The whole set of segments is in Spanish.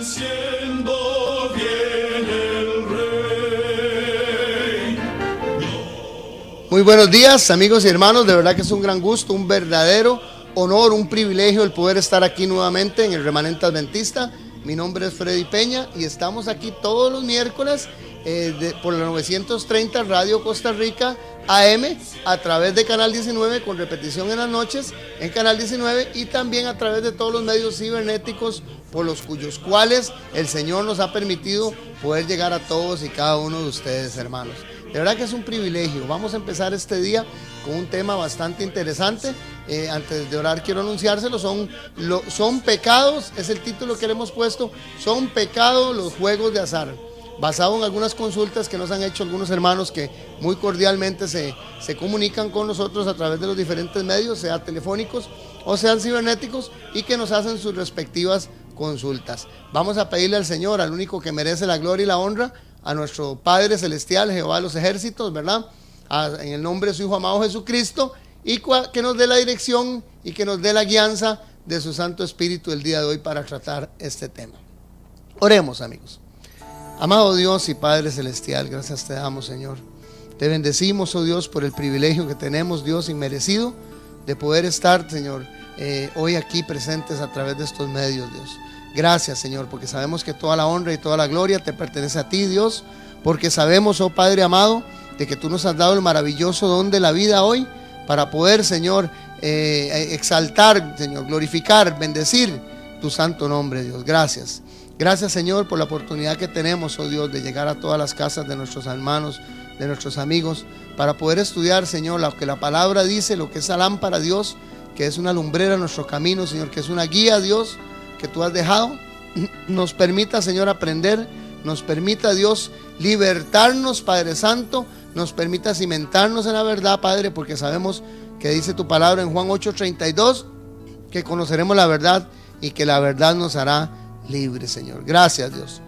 diciendo viene el Rey. Muy buenos días, amigos y hermanos, de verdad que es un gran gusto, un verdadero honor, un privilegio el poder estar aquí nuevamente en el Remanente Adventista. Mi nombre es Freddy Peña y estamos aquí todos los miércoles por la 930 Radio Costa Rica AM, a través de Canal 19, con repetición en las noches en Canal 19, y también a través de todos los medios cibernéticos por los cuyos cuales el Señor nos ha permitido poder llegar a todos y cada uno de ustedes, hermanos. De verdad que es un privilegio. Vamos a empezar este día con un tema bastante interesante. Antes de orar quiero anunciárselo. Son pecados, es el título que le hemos puesto. Son pecados los juegos de azar, basado en algunas consultas que nos han hecho algunos hermanos que muy cordialmente se comunican con nosotros a través de los diferentes medios, sea telefónicos o sean cibernéticos, y que nos hacen sus respectivas consultas. Vamos a pedirle al Señor, al único que merece la gloria y la honra, a nuestro Padre Celestial, Jehová de los ejércitos, ¿verdad? En el nombre de su Hijo amado Jesucristo, y que nos dé la dirección y que nos dé la guianza de su Santo Espíritu el día de hoy para tratar este tema. Oremos, amigos. Amado Dios y Padre Celestial, gracias te damos, Señor. Te bendecimos, oh Dios, por el privilegio que tenemos, Dios, inmerecido, de poder estar, Señor, hoy aquí presentes a través de estos medios, Dios. Gracias, Señor, porque sabemos que toda la honra y toda la gloria te pertenece a ti, Dios, porque sabemos, oh Padre amado, de que tú nos has dado el maravilloso don de la vida hoy para poder, Señor, exaltar, Señor, glorificar, bendecir tu santo nombre, Dios. Gracias. Gracias, Señor, por la oportunidad que tenemos, oh Dios, de llegar a todas las casas de nuestros hermanos, de nuestros amigos, para poder estudiar, Señor, lo que la palabra dice, lo que es la lámpara, Dios, que es una lumbrera en nuestro camino, Señor, que es una guía, Dios, que tú has dejado. Nos permita, Señor, aprender, nos permita, Dios, libertarnos, Padre Santo, nos permita cimentarnos en la verdad, Padre, porque sabemos que dice tu palabra en Juan 8:32, que conoceremos la verdad y que la verdad nos hará libres, Señor. Gracias, Dios.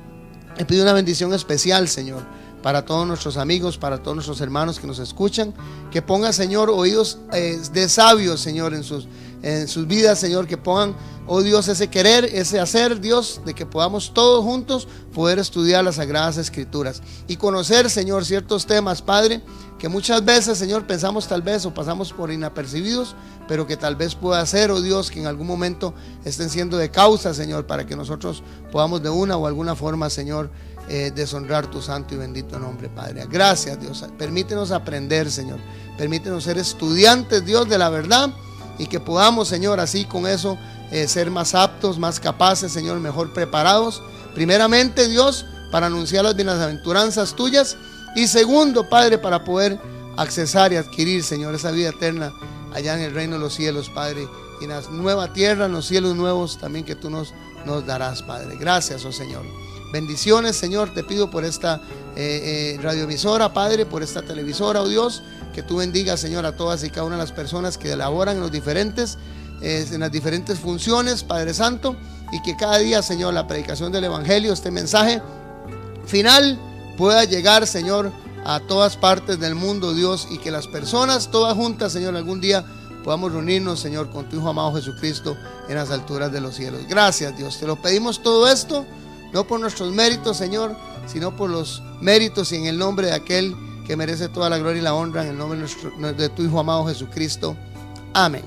Le pido una bendición especial, Señor, para todos nuestros amigos, para todos nuestros hermanos que nos escuchan, que ponga, Señor, oídos de sabios, Señor, en sus vidas, Señor, que pongan, oh Dios, ese querer, ese hacer, Dios, de que podamos todos juntos poder estudiar las Sagradas Escrituras y conocer, Señor, ciertos temas, Padre, que muchas veces, Señor, pensamos tal vez o pasamos por inapercibidos, pero que tal vez pueda ser, oh Dios, que en algún momento estén siendo de causa, Señor, para que nosotros podamos de una o alguna forma, Señor, deshonrar tu santo y bendito nombre, Padre. Gracias, Dios. Permítenos aprender, Señor. Permítenos ser estudiantes, Dios, de la verdad, y que podamos, Señor, así con eso ser más aptos, más capaces, Señor, mejor preparados. Primeramente, Dios, para anunciar las bienaventuranzas tuyas, y segundo, Padre, para poder accesar y adquirir, Señor, esa vida eterna allá en el reino de los cielos, Padre, y en la nueva tierra, en los cielos nuevos también que tú nos darás, Padre. Gracias, oh Señor. Bendiciones, Señor, te pido por esta radioemisora, Padre, por esta televisora, oh Dios, que tú bendigas, Señor, a todas y cada una de las personas que elaboran en las diferentes funciones, Padre Santo, y que cada día, Señor, la predicación del Evangelio, este mensaje final, pueda llegar, Señor, a todas partes del mundo, Dios, y que las personas todas juntas, Señor, algún día podamos reunirnos, Señor, con tu Hijo amado Jesucristo en las alturas de los cielos. Gracias, Dios, te lo pedimos todo esto, no por nuestros méritos, Señor, sino por los méritos y en el nombre de aquel que merece toda la gloria y la honra, en el nombre de tu Hijo amado Jesucristo. Amén.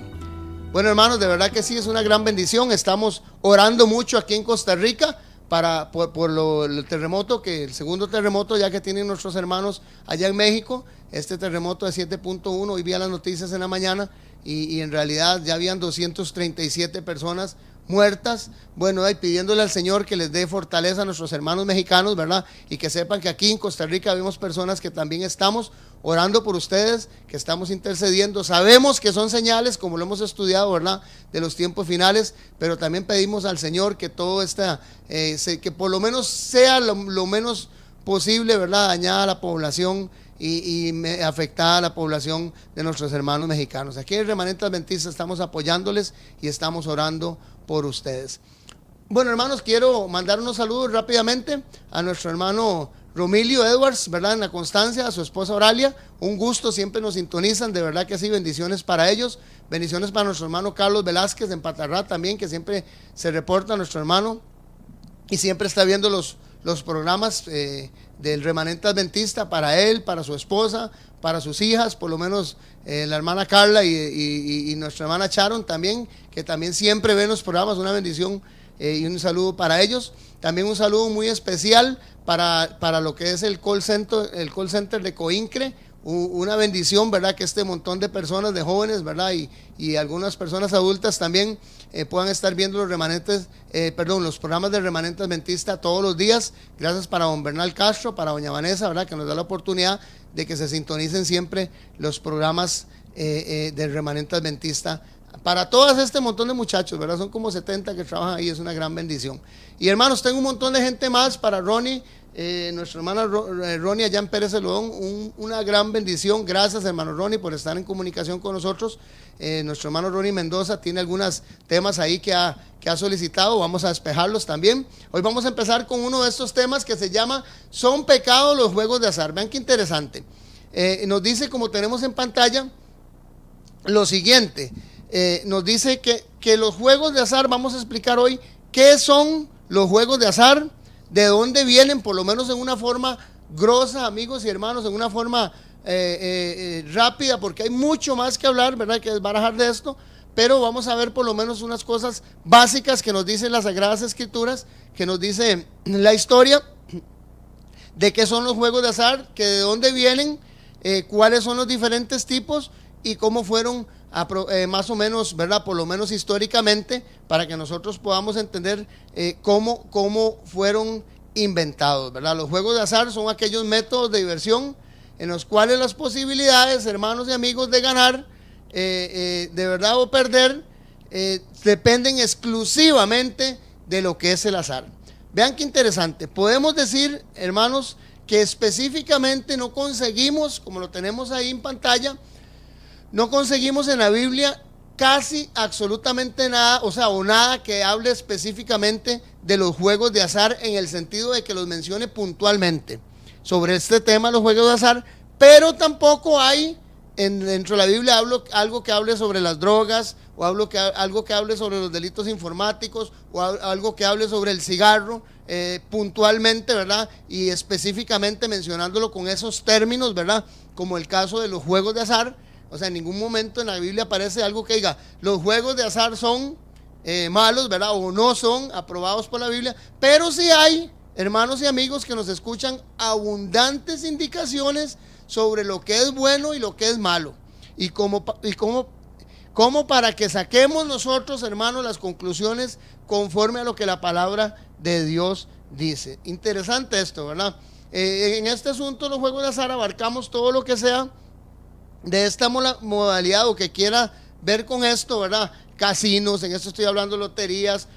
Bueno, hermanos, de verdad que sí, es una gran bendición. Estamos orando mucho aquí en Costa Rica por el terremoto, el segundo terremoto ya que tienen nuestros hermanos allá en México. Este terremoto de 7.1, hoy vi las noticias en la mañana y en realidad ya habían 237 personas muertas. Bueno, y pidiéndole al Señor que les dé fortaleza a nuestros hermanos mexicanos, ¿verdad? Y que sepan que aquí en Costa Rica vemos personas que también estamos orando por ustedes, que estamos intercediendo. Sabemos que son señales, como lo hemos estudiado, ¿verdad?, de los tiempos finales, pero también pedimos al Señor que todo que por lo menos sea lo menos posible, ¿verdad?, dañada a la población y afectada a la población de nuestros hermanos mexicanos. Aquí en el Remanente Adventista estamos apoyándoles y estamos orando por ustedes. Bueno, hermanos, quiero mandar unos saludos rápidamente a nuestro hermano Romilio Edwards, ¿verdad?, en la Constancia, a su esposa Oralia. Un gusto, siempre nos sintonizan, de verdad que sí, bendiciones para ellos. Bendiciones para nuestro hermano Carlos Velázquez en Patarrá también, que siempre se reporta, nuestro hermano y siempre está viendo los programas del remanente adventista para él, para su esposa, para sus hijas, por lo menos la hermana Carla y nuestra hermana Sharon también, que también siempre ven los programas. Una bendición y un saludo para ellos. También un saludo muy especial para lo que es el call center de Coincre. Una bendición, ¿verdad? Que este montón de personas, de jóvenes, ¿verdad? Y algunas personas adultas también puedan estar viendo los programas del remanente adventista todos los días. Gracias para don Bernal Castro, para doña Vanessa, ¿verdad? Que nos da la oportunidad de que se sintonicen siempre los programas del remanente adventista. Para todas este montón de muchachos, ¿verdad? Son como 70 que trabajan ahí, es una gran bendición. Y hermanos, tengo un montón de gente más para Ronnie, nuestra hermana Ronnie allá en Pérez Celedón, una gran bendición. Gracias, hermano Ronnie, por estar en comunicación con nosotros. Nuestro hermano Ronnie Mendoza tiene algunos temas ahí que ha solicitado, vamos a despejarlos también. Hoy vamos a empezar con uno de estos temas que se llama ¿son pecados los juegos de azar? Vean qué interesante. Nos dice, como tenemos en pantalla, lo siguiente. Nos dice que los juegos de azar, vamos a explicar hoy qué son los juegos de azar, de dónde vienen, por lo menos en una forma grosa, amigos y hermanos, en una forma rápida, porque hay mucho más que hablar, ¿verdad? Que desbarajar de esto, pero vamos a ver por lo menos unas cosas básicas que nos dicen las Sagradas Escrituras, que nos dice la historia de qué son los juegos de azar, que de dónde vienen, cuáles son los diferentes tipos y cómo fueron más o menos, ¿verdad? Por lo menos históricamente, para que nosotros podamos entender cómo fueron inventados, ¿verdad? Los juegos de azar son aquellos métodos de diversión en los cuales las posibilidades, hermanos y amigos, de ganar, de verdad o perder, dependen exclusivamente de lo que es el azar. Vean qué interesante. Podemos decir, hermanos, que específicamente no conseguimos, como lo tenemos ahí en pantalla, no conseguimos en la Biblia casi absolutamente nada, o nada que hable específicamente de los juegos de azar, en el sentido de que los mencione puntualmente sobre este tema, los juegos de azar, pero tampoco hay dentro de la Biblia algo que hable sobre las drogas, o algo que hable sobre los delitos informáticos, o algo que hable sobre el cigarro, puntualmente, ¿verdad? Y específicamente mencionándolo con esos términos, ¿verdad? Como el caso de los juegos de azar. O sea, en ningún momento en la Biblia aparece algo que diga los juegos de azar son malos, ¿verdad? O no son aprobados por la Biblia, pero sí hay, hermanos y amigos que nos escuchan, abundantes indicaciones sobre lo que es bueno y lo que es malo, y cómo para que saquemos nosotros, hermanos, las conclusiones conforme a lo que la palabra de Dios dice. Interesante esto, ¿verdad? En este asunto, los juegos de azar, abarcamos todo lo que sea de esta modalidad o que quiera ver con esto, ¿verdad? Casinos, en esto estoy hablando loterías,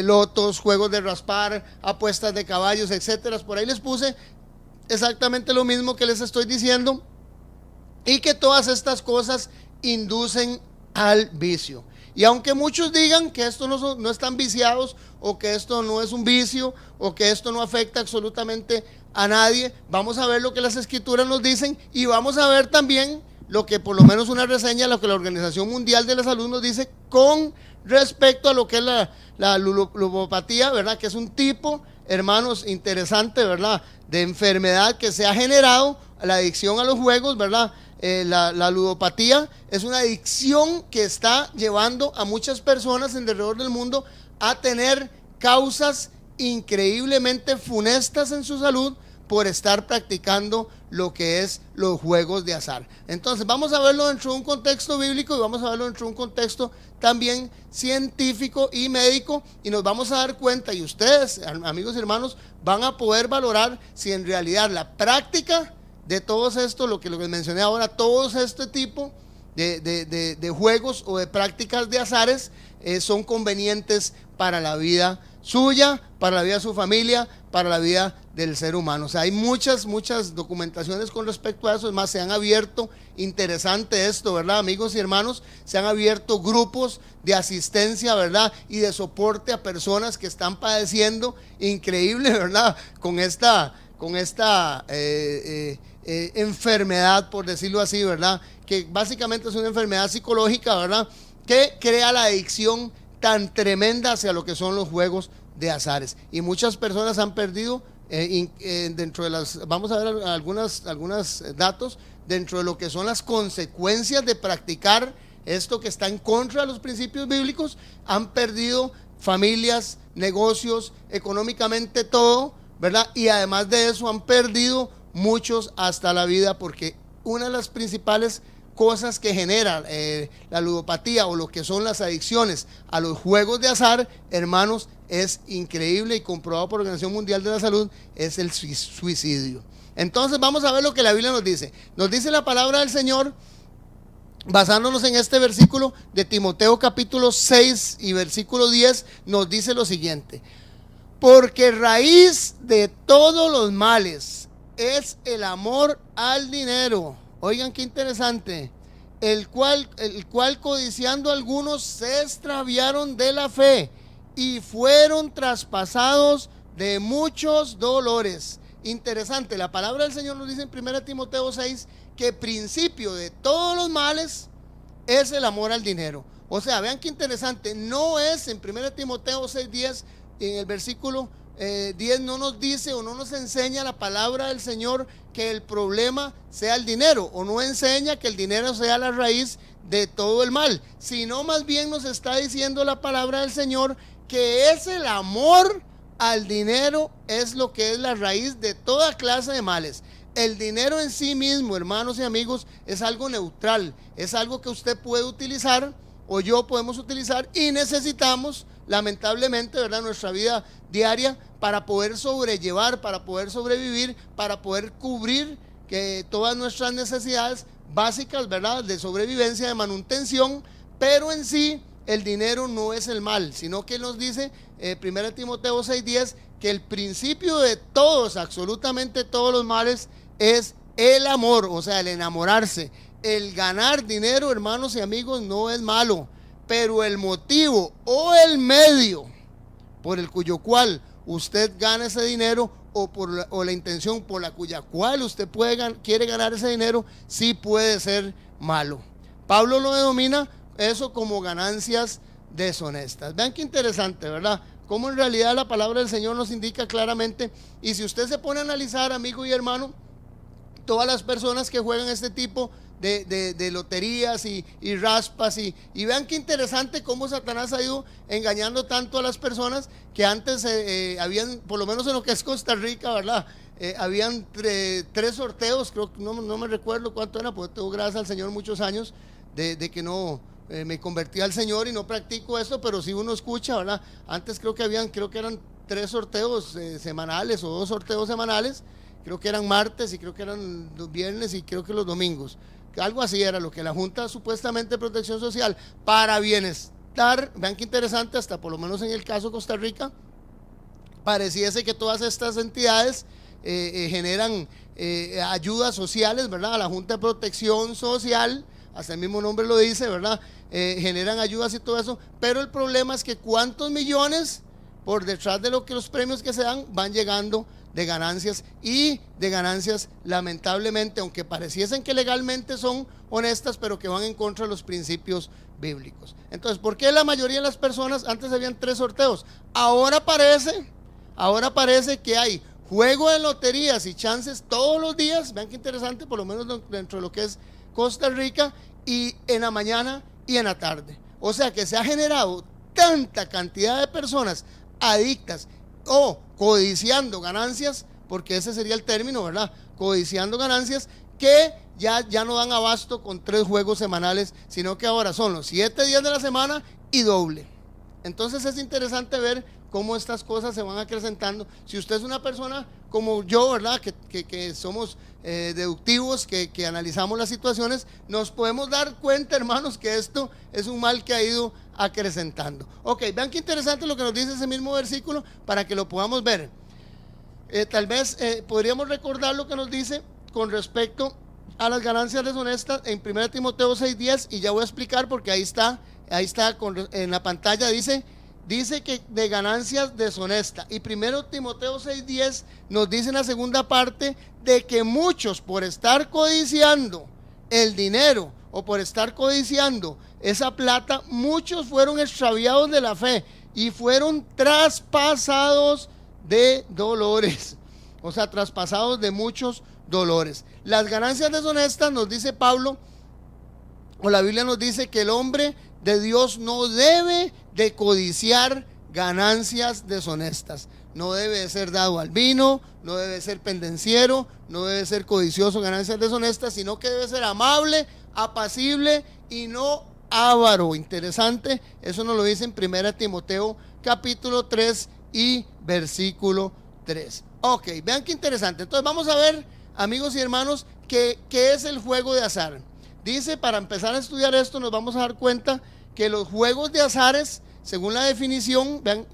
lotos, juegos de raspar, apuestas de caballos, etcétera. Por ahí les puse exactamente lo mismo que les estoy diciendo, y que todas estas cosas inducen al vicio. Y aunque muchos digan que esto no están viciados, o que esto no es un vicio, o que esto no afecta absolutamente a nadie, vamos a ver lo que las Escrituras nos dicen, y vamos a ver también lo que, por lo menos una reseña, lo que la Organización Mundial de la Salud nos dice con respecto a lo que es la ludopatía, ¿verdad? Que es un tipo, hermanos, interesante, ¿verdad? De enfermedad que se ha generado, la adicción a los juegos, ¿verdad? La ludopatía es una adicción que está llevando a muchas personas alrededor del mundo a tener causas increíblemente funestas en su salud por estar practicando lo que es los juegos de azar. Entonces vamos a verlo dentro de un contexto bíblico, y vamos a verlo dentro de un contexto también científico y médico, y nos vamos a dar cuenta, y ustedes, amigos y hermanos, van a poder valorar si en realidad la práctica de todos estos, lo que les mencioné ahora, todos este tipo de juegos o de prácticas de azares son convenientes para la vida suya, para la vida de su familia, para la vida del ser humano. O sea, hay muchas documentaciones con respecto a eso. Es más, se han abierto, interesante esto, ¿verdad, amigos y hermanos? Se han abierto grupos de asistencia, ¿verdad? Y de soporte a personas que están padeciendo, increíble, ¿verdad? Con esta enfermedad, por decirlo así, ¿verdad? Que básicamente es una enfermedad psicológica, ¿verdad? Que crea la adicción tan tremenda hacia lo que son los juegos de azares. Y muchas personas han perdido, dentro de las, vamos a ver algunos datos, dentro de lo que son las consecuencias de practicar esto que está en contra de los principios bíblicos, han perdido familias, negocios, económicamente todo, ¿verdad? Y además de eso han perdido muchos hasta la vida, porque una de las principales cosas que genera la ludopatía o lo que son las adicciones a los juegos de azar, hermanos, es increíble y comprobado por la Organización Mundial de la Salud, es el suicidio. Entonces vamos a ver lo que la Biblia nos dice. Nos dice la palabra del Señor, basándonos en este versículo de Timoteo capítulo 6 y versículo 10, nos dice lo siguiente: porque raíz de todos los males es el amor al dinero. Oigan qué interesante. El cual codiciando algunos se extraviaron de la fe y fueron traspasados de muchos dolores. Interesante, la palabra del Señor nos dice en 1 Timoteo 6 que principio de todos los males es el amor al dinero. O sea, vean qué interesante, no es en 1 Timoteo 6:10, en el versículo 10 no nos dice o no nos enseña la palabra del Señor que el problema sea el dinero, o no enseña que el dinero sea la raíz de todo el mal, sino más bien nos está diciendo la palabra del Señor que es el amor al dinero, es lo que es la raíz de toda clase de males. El dinero en sí mismo, hermanos y amigos, es algo neutral, es algo que usted puede utilizar o yo podemos utilizar, y necesitamos, lamentablemente, ¿verdad?, nuestra vida diaria para poder sobrellevar, para poder sobrevivir, para poder cubrir todas nuestras necesidades básicas, ¿verdad?, de sobrevivencia, de manutención. Pero en sí el dinero no es el mal, sino que nos dice 1 Timoteo 6:10 que el principio de todos, absolutamente todos los males, es el amor, o sea, el enamorarse. El ganar dinero, hermanos y amigos, no es malo, pero el motivo o el medio por el cual usted gana ese dinero, o la intención por la cual usted quiere ganar ese dinero, sí puede ser malo. Pablo lo denomina eso como ganancias deshonestas. Vean qué interesante, ¿verdad? Cómo en realidad la palabra del Señor nos indica claramente. Y si usted se pone a analizar, amigo y hermano, todas las personas que juegan este tipo de loterías y raspas, y vean qué interesante cómo Satanás ha ido engañando tanto a las personas, que antes habían, por lo menos en lo que es Costa Rica, ¿verdad?, habían 3 sorteos, creo que no me recuerdo cuánto era, porque tengo, gracias al Señor, muchos años de que no me convertí al Señor y no practico esto, pero sí uno escucha, ¿verdad? Antes creo que eran 3 sorteos semanales o 2 sorteos semanales, creo que eran martes y creo que eran los viernes y creo que los domingos, algo así era lo que la Junta supuestamente de Protección Social para bienestar. Vean qué interesante, hasta por lo menos en el caso de Costa Rica pareciese que todas estas entidades generan ayudas sociales, ¿verdad? A la Junta de Protección Social, hasta el mismo nombre lo dice, ¿verdad? Generan ayudas y todo eso, pero el problema es que cuántos millones por detrás de lo que los premios que se dan van llegando de ganancias, y de ganancias lamentablemente, aunque pareciesen que legalmente son honestas, pero que van en contra de los principios bíblicos. Entonces, ¿por qué la mayoría de las personas, antes habían 3 sorteos, ahora parece que hay juego de loterías y chances todos los días? Vean qué interesante, por lo menos dentro de lo que es Costa Rica, y en la mañana y en la tarde. O sea que se ha generado tanta cantidad de personas adictas o codiciando ganancias, porque ese sería el término, ¿verdad?, codiciando ganancias, que ya no dan abasto con 3 juegos semanales, sino que ahora son los 7 días de la semana y doble. Entonces es interesante ver cómo estas cosas se van acrecentando. Si usted es una persona como yo, ¿verdad?, que somos deductivos, que analizamos las situaciones, nos podemos dar cuenta, hermanos, que esto es un mal que ha ido acrecentando. Ok, vean qué interesante lo que nos dice ese mismo versículo para que lo podamos ver. Tal vez podríamos recordar lo que nos dice con respecto a las ganancias deshonestas en 1 Timoteo 6:10, y ya voy a explicar porque ahí está en la pantalla, dice que de ganancias deshonestas. Y 1 Timoteo 6:10 nos dice en la segunda parte de que muchos, por estar codiciando el dinero o por estar codiciando esa plata, muchos fueron extraviados de la fe y fueron traspasados de dolores. O sea, traspasados de muchos dolores. Las ganancias deshonestas, nos dice Pablo, o la Biblia nos dice que el hombre de Dios no debe de codiciar ganancias deshonestas. No debe de ser dado al vino, no debe de ser pendenciero, no debe de ser codicioso ganancias deshonestas, sino que debe ser amable, apacible y no avaro. Interesante, eso nos lo dice en 1 Timoteo capítulo 3 y versículo 3. Ok, vean qué interesante. Entonces vamos a ver, amigos y hermanos, qué es el juego de azar. Dice, para empezar a estudiar esto, nos vamos a dar cuenta que los juegos de azares, según la definición, vean,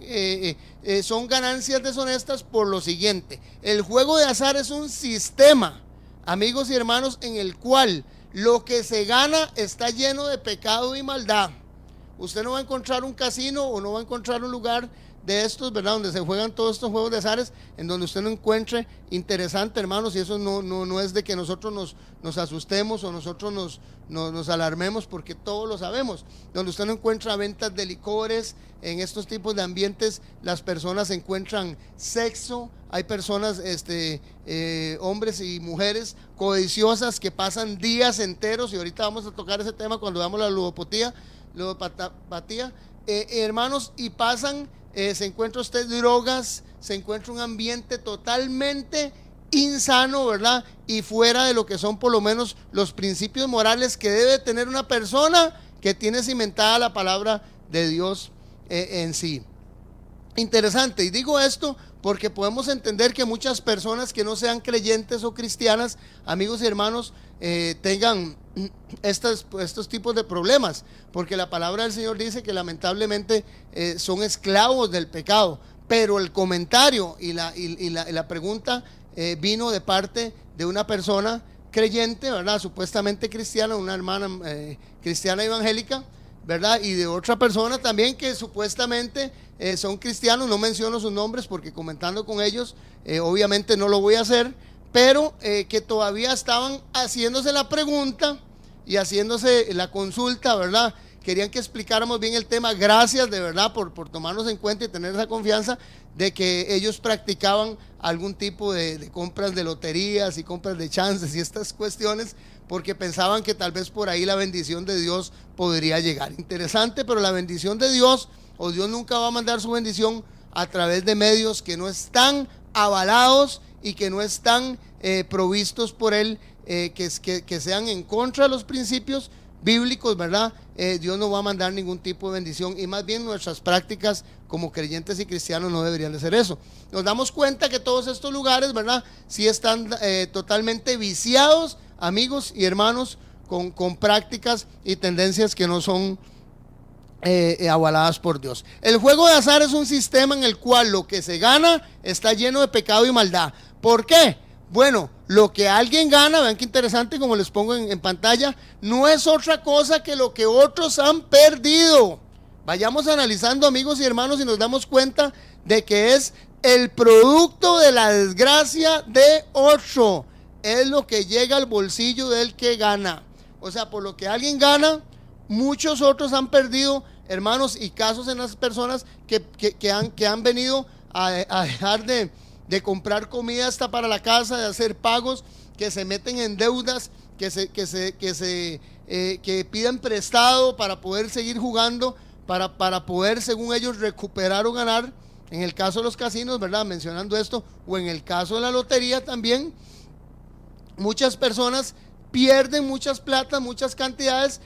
son ganancias deshonestas por lo siguiente. El juego de azar es un sistema, amigos y hermanos, en el cual lo que se gana está lleno de pecado y maldad. Usted no va a encontrar un casino o no va a encontrar un lugar de estos, ¿verdad?, donde se juegan todos estos juegos de azares, en donde usted no encuentre interesante, hermanos, y eso no es de que nosotros nos asustemos o nosotros nos alarmemos, porque todos lo sabemos. Donde usted no encuentra ventas de licores, en estos tipos de ambientes las personas encuentran sexo, hay personas, hombres y mujeres codiciosas que pasan días enteros, y ahorita vamos a tocar ese tema cuando veamos la ludopatía, hermanos, y pasan, se encuentra usted drogas, se encuentra un ambiente totalmente insano, ¿verdad? Y fuera de lo que son por lo menos los principios morales que debe tener una persona que tiene cimentada la palabra de Dios en sí. Interesante, y digo esto porque podemos entender que muchas personas que no sean creyentes o cristianas, amigos y hermanos, tengan estos tipos de problemas, porque la palabra del Señor dice que lamentablemente son esclavos del pecado. Pero el comentario y la pregunta vino de parte de una persona creyente, ¿verdad?, supuestamente cristiana, una hermana cristiana evangélica, ¿verdad?, y de otra persona también que supuestamente son cristianos. No menciono sus nombres porque comentando con ellos obviamente no lo voy a hacer, pero que todavía estaban haciéndose la pregunta y haciéndose la consulta, ¿verdad? Querían que explicáramos bien el tema. Gracias de verdad por tomarnos en cuenta y tener esa confianza de que ellos practicaban algún tipo de compras de loterías y compras de chances y estas cuestiones, porque pensaban que tal vez por ahí la bendición de Dios podría llegar. Interesante, pero la bendición de Dios, o Dios nunca va a mandar su bendición a través de medios que no están avalados y que no están provistos por Él, que sean en contra de los principios bíblicos, ¿verdad? Dios no va a mandar ningún tipo de bendición, y más bien nuestras prácticas como creyentes y cristianos no deberían de ser eso. Nos damos cuenta que todos estos lugares, ¿verdad?, sí están totalmente viciados, amigos y hermanos, con prácticas y tendencias que no son avaladas por Dios. El juego de azar es un sistema en el cual lo que se gana está lleno de pecado y maldad. ¿Por qué? Bueno, lo que alguien gana, vean qué interesante, como les pongo en pantalla, no es otra cosa que lo que otros han perdido. Vayamos analizando, amigos y hermanos, y nos damos cuenta de que es el producto de la desgracia de otro. Es lo que llega al bolsillo del que gana. O sea, por lo que alguien gana, muchos otros han perdido, hermanos, y casos en las personas que han venido a dejar de comprar comida hasta para la casa, de hacer pagos, que se meten en deudas, que pidan prestado para poder seguir jugando, para poder, según ellos, recuperar o ganar. En el caso de los casinos, ¿verdad?, mencionando esto, o en el caso de la lotería también, muchas personas pierden muchas plata, muchas cantidades,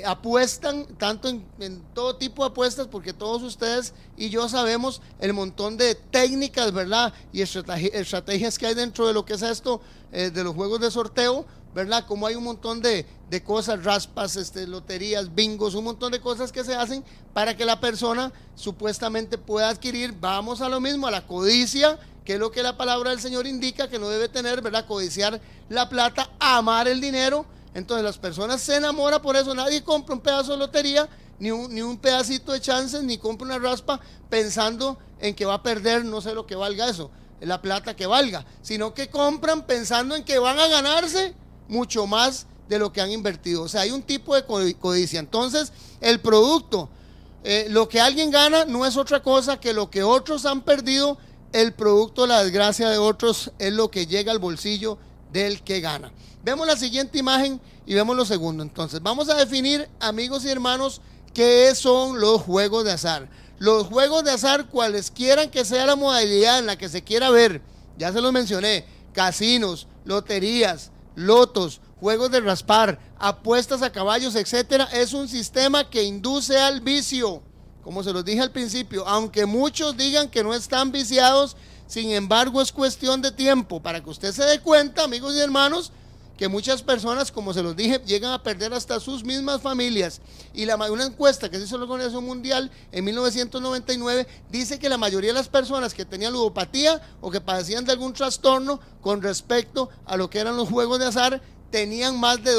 apuestan tanto en todo tipo de apuestas, porque todos ustedes y yo sabemos el montón de técnicas, ¿verdad?, y estrategias que hay dentro de lo que es esto, de los juegos de sorteo, ¿verdad?, como hay un montón de cosas, raspas, loterías, bingos, un montón de cosas que se hacen para que la persona supuestamente pueda adquirir. Vamos a lo mismo, a la codicia, que es lo que la palabra del Señor indica que no debe tener, ¿verdad?, codiciar la plata, amar el dinero. Entonces las personas se enamoran por eso. Nadie compra un pedazo de lotería, ni un pedacito de chances, ni compra una raspa pensando en que va a perder, no sé lo que valga eso, la plata que valga, sino que compran pensando en que van a ganarse mucho más de lo que han invertido. O sea, hay un tipo de codicia. Entonces el producto lo que alguien gana no es otra cosa que lo que otros han perdido. El producto de la desgracia de otros es lo que llega al bolsillo del que gana. Vemos la siguiente imagen y vemos lo segundo. Entonces vamos a definir, amigos y hermanos, qué son los juegos de azar. Los juegos de azar, cualesquiera que sea la modalidad en la que se quiera ver, ya se los mencioné: casinos, loterías, lotos, juegos de raspar, apuestas a caballos, etcétera, es un sistema que induce al vicio. Como se los dije al principio, aunque muchos digan que no están viciados, sin embargo es cuestión de tiempo para que usted se dé cuenta, amigos y hermanos, que muchas personas, como se los dije, llegan a perder hasta sus mismas familias. Y una encuesta que se hizo la Organización Mundial en 1999 dice que la mayoría de las personas que tenían ludopatía o que padecían de algún trastorno con respecto a lo que eran los juegos de azar, tenían más de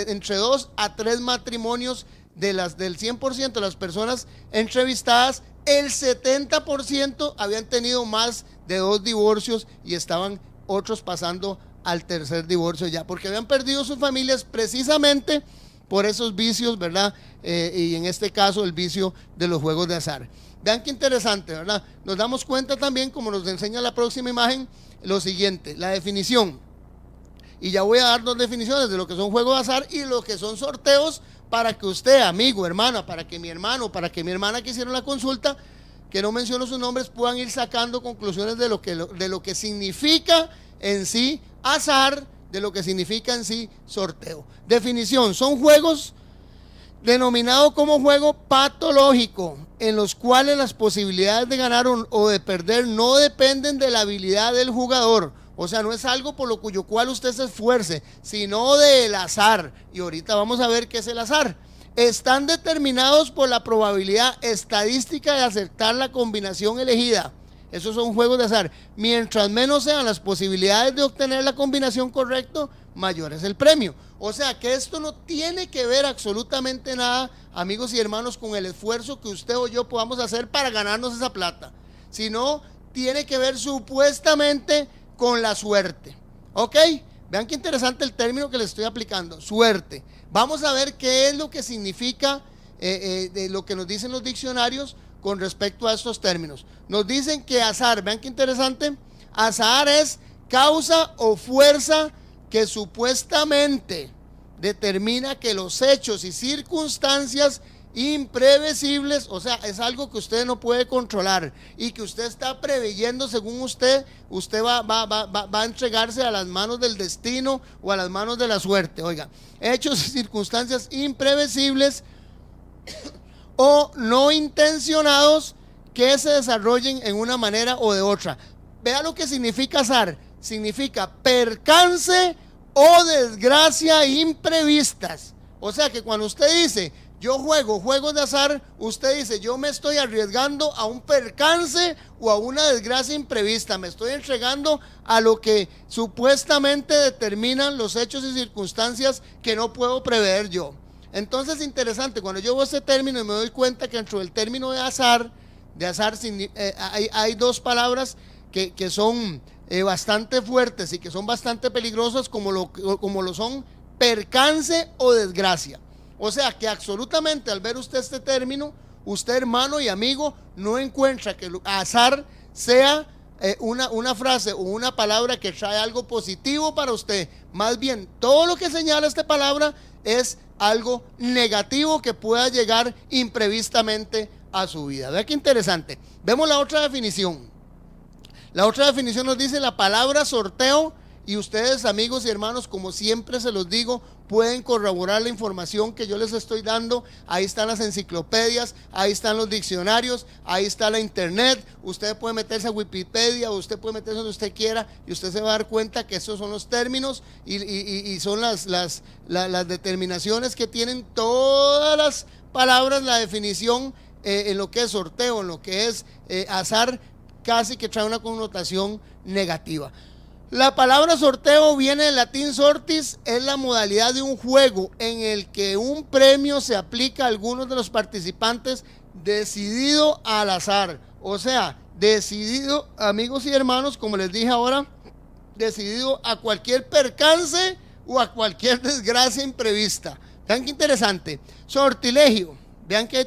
entre 2 a 3 matrimonios. Del 100% de las personas entrevistadas, el 70% habían tenido más de 2 divorcios y estaban otros pasando al tercer divorcio ya, porque habían perdido sus familias precisamente por esos vicios, ¿verdad? Y en este caso el vicio de los juegos de azar. Vean qué interesante, ¿verdad? Nos damos cuenta también, como nos enseña la próxima imagen, lo siguiente: la definición. Y ya voy a dar 2 definiciones de lo que son juegos de azar y lo que son sorteos, para que usted, amigo, hermana, para que mi hermano, para que mi hermana que hicieron la consulta, que no menciono sus nombres, puedan ir sacando conclusiones de lo que significa en sí azar, de lo que significa en sí sorteo. Definición: son juegos denominados como juego patológico, en los cuales las posibilidades de ganar o de perder no dependen de la habilidad del jugador. O sea, no es algo por lo cual usted se esfuerce, sino del azar. Y ahorita vamos a ver qué es el azar. Están determinados por la probabilidad estadística de acertar la combinación elegida. Esos son juegos de azar. Mientras menos sean las posibilidades de obtener la combinación correcta, mayor es el premio. O sea que esto no tiene que ver absolutamente nada, amigos y hermanos, con el esfuerzo que usted o yo podamos hacer para ganarnos esa plata, sino tiene que ver supuestamente con la suerte. ¿Ok? Vean qué interesante el término que le estoy aplicando: suerte. Vamos a ver qué es lo que significa de lo que nos dicen los diccionarios con respecto a estos términos. Nos dicen que azar, vean qué interesante: azar es causa o fuerza que supuestamente determina que los hechos y circunstancias imprevisibles, o sea, es algo que usted no puede controlar y que usted está preveyendo, según usted va a entregarse a las manos del destino o a las manos de la suerte. Oiga, hechos y circunstancias imprevisibles o no intencionados que se desarrollen en una manera o de otra. Vea lo que significa azar: significa percance o desgracia imprevistas. O sea que cuando usted dice yo juego juegos de azar, usted dice yo me estoy arriesgando a un percance o a una desgracia imprevista, me estoy entregando a lo que supuestamente determinan los hechos y circunstancias que no puedo prever yo. Entonces, interesante, cuando yo veo este término y me doy cuenta que dentro del término de azar hay 2 palabras que son bastante fuertes y que son bastante peligrosas, como lo son percance o desgracia. O sea que absolutamente al ver usted este término, usted, hermano y amigo, no encuentra que azar sea una frase o una palabra que trae algo positivo para usted. Más bien, todo lo que señala esta palabra es algo negativo que pueda llegar imprevistamente a su vida. Vea qué interesante. Vemos la otra definición. La otra definición nos dice la palabra sorteo, y ustedes, amigos y hermanos, como siempre se los digo, pueden corroborar la información que yo les estoy dando. Ahí están las enciclopedias, ahí están los diccionarios, ahí está la internet. Usted puede meterse a Wikipedia o usted puede meterse donde usted quiera y usted se va a dar cuenta que esos son los términos y son las determinaciones que tienen todas las palabras, la definición en lo que es sorteo, en lo que es azar, casi que trae una connotación negativa. La palabra sorteo viene del latín sortis, es la modalidad de un juego en el que un premio se aplica a algunos de los participantes decidido al azar. O sea, decidido, amigos y hermanos, como les dije ahora, decidido a cualquier percance o a cualquier desgracia imprevista. Vean qué interesante. Sortilegio.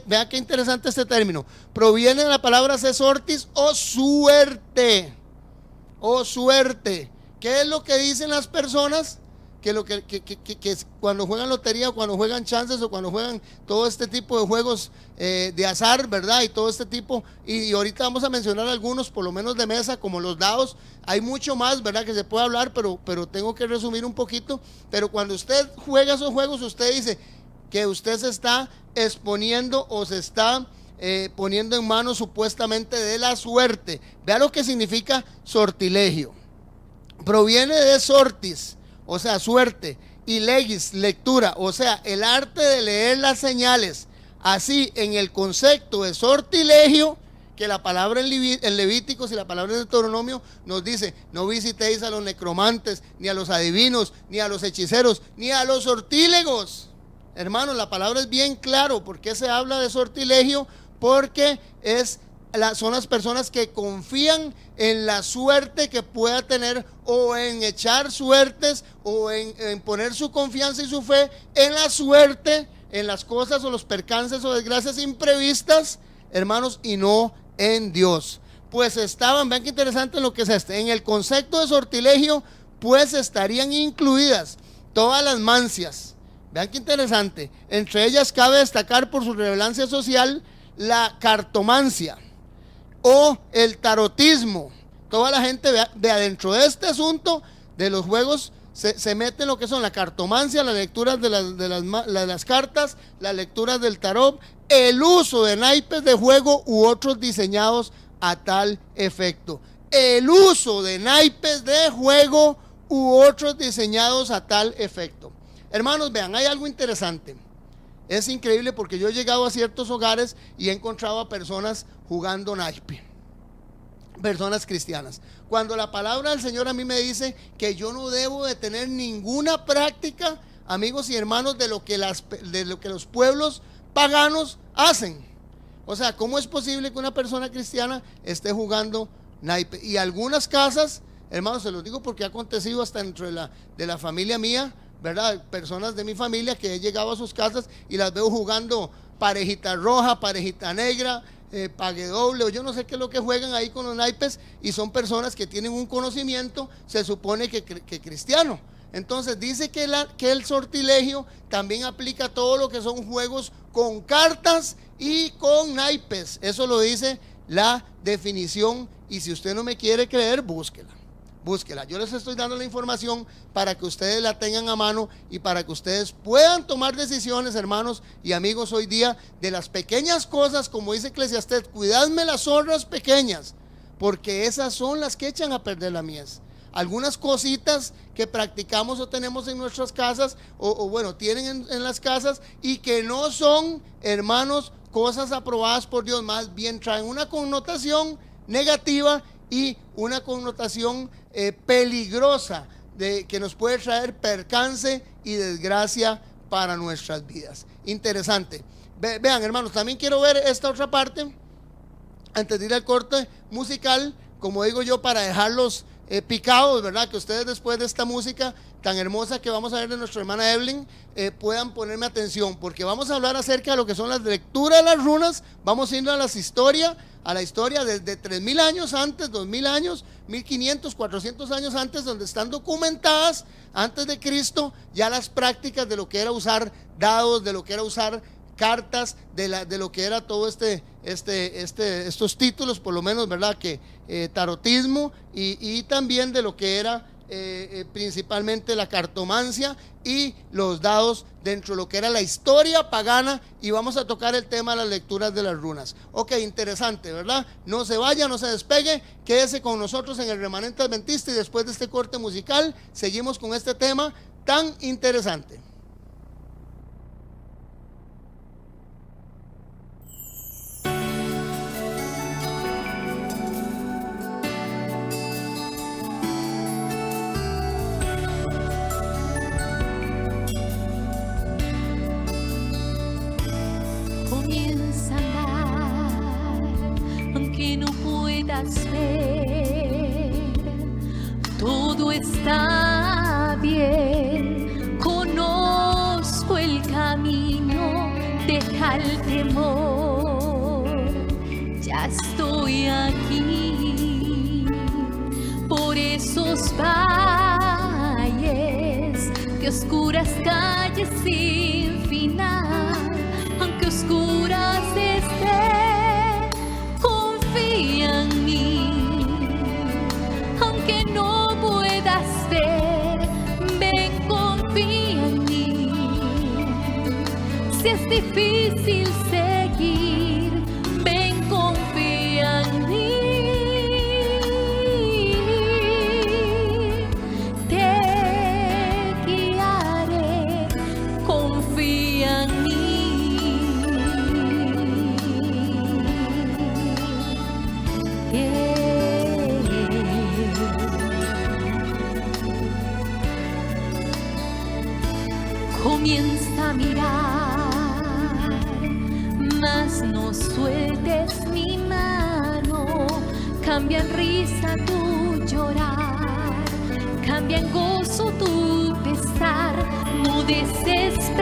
Vean qué interesante este término. Proviene de la palabra sesortis o suerte. O suerte. ¿Qué es lo que dicen las personas? Que cuando juegan lotería, o cuando juegan chances, o cuando juegan todo este tipo de juegos de azar, ¿verdad? Y todo este tipo, y ahorita vamos a mencionar algunos, por lo menos de mesa, como los dados. Hay mucho más, ¿verdad? Que se puede hablar, pero tengo que resumir un poquito. Pero cuando usted juega esos juegos, usted dice que usted se está exponiendo o se está poniendo en manos supuestamente de la suerte. Vea lo que significa sortilegio. Proviene de sortis, o sea, suerte, y legis, lectura, o sea, el arte de leer las señales. Así, en el concepto de sortilegio, que la palabra en Levíticos y la palabra en Deuteronomio nos dice: no visitéis a los necromantes, ni a los adivinos, ni a los hechiceros, ni a los sortílegos. Hermanos, la palabra es bien claro. ¿Por qué se habla de sortilegio? Porque son las personas que confían en la suerte que pueda tener, o en echar suertes, o en poner su confianza y su fe en la suerte, en las cosas o los percances o desgracias imprevistas, hermanos, y no en Dios. Pues vean qué interesante lo que es en el concepto de sortilegio, pues estarían incluidas todas las mancias. Vean qué interesante. Entre ellas cabe destacar por su relevancia social la cartomancia o el tarotismo. Toda la gente de adentro de este asunto de los juegos se mete en lo que son la cartomancia, las lecturas de las cartas, las lecturas del tarot, el uso de naipes de juego u otros diseñados a tal efecto. El uso de naipes de juego u otros diseñados a tal efecto. Hermanos, vean, hay algo interesante. Es increíble porque yo he llegado a ciertos hogares y he encontrado a personas jugando naipe, personas cristianas, cuando la palabra del Señor a mí me dice que yo no debo de tener ninguna práctica, amigos y hermanos, de lo que los pueblos paganos hacen. O sea, ¿cómo es posible que una persona cristiana esté jugando naipe? Y algunas casas, hermanos, se los digo porque ha acontecido hasta dentro de la familia mía, ¿verdad? Personas de mi familia que he llegado a sus casas y las veo jugando parejita roja, parejita negra, pague doble, o yo no sé qué es lo que juegan ahí con los naipes, y son personas que tienen un conocimiento, se supone que cristiano. Entonces dice que el sortilegio también aplica a todo lo que son juegos con cartas y con naipes. Eso lo dice la definición, y si usted no me quiere creer, búsquela. Yo les estoy dando la información para que ustedes la tengan a mano y para que ustedes puedan tomar decisiones, hermanos y amigos, hoy día, de las pequeñas cosas, como dice Eclesiastés: cuidadme las zorras pequeñas, porque esas son las que echan a perder la mies. Algunas cositas que practicamos o tenemos en nuestras casas, o bueno, tienen en las casas, y que no son, hermanos, cosas aprobadas por Dios, más bien traen una connotación negativa y una connotación peligrosa, que nos puede traer percance y desgracia para nuestras vidas. Interesante. Vean, hermanos, también quiero ver esta otra parte antes de ir al corte musical, como digo yo, para dejarlos picados, ¿verdad? Que ustedes, después de esta música tan hermosa que vamos a ver de nuestra hermana Evelyn, puedan ponerme atención, porque vamos a hablar acerca de lo que son las lecturas de las runas. Vamos a ir a la historia desde 3000 años antes, 2000 años, 1500, 400 años antes, donde están documentadas antes de Cristo ya las prácticas de lo que era usar dados, de lo que era usar cartas, de lo que era todo estos títulos, por lo menos, ¿verdad? Que tarotismo, y también de lo que era principalmente la cartomancia y los dados dentro de lo que era la historia pagana. Y vamos a tocar el tema de las lecturas de las runas. Ok, interesante, ¿verdad? No se vaya, no se despegue, quédese con nosotros en el Remanente Adventista, y después de este corte musical seguimos con este tema tan interesante. Todo está bien, conozco el camino, deja al temor, ya estoy aquí. Por esos valles de oscuras calles sin final, aunque oscuras estén, confía en mí. Aunque no puedas ver, ven, confía en mí. Si es difícil seguir, ven, confía en mí. Te guiaré, confía en mí. Comienza a mirar, mas no sueltes mi mano. Cambia en risa tu llorar, cambia en gozo tu pesar. No desesperes,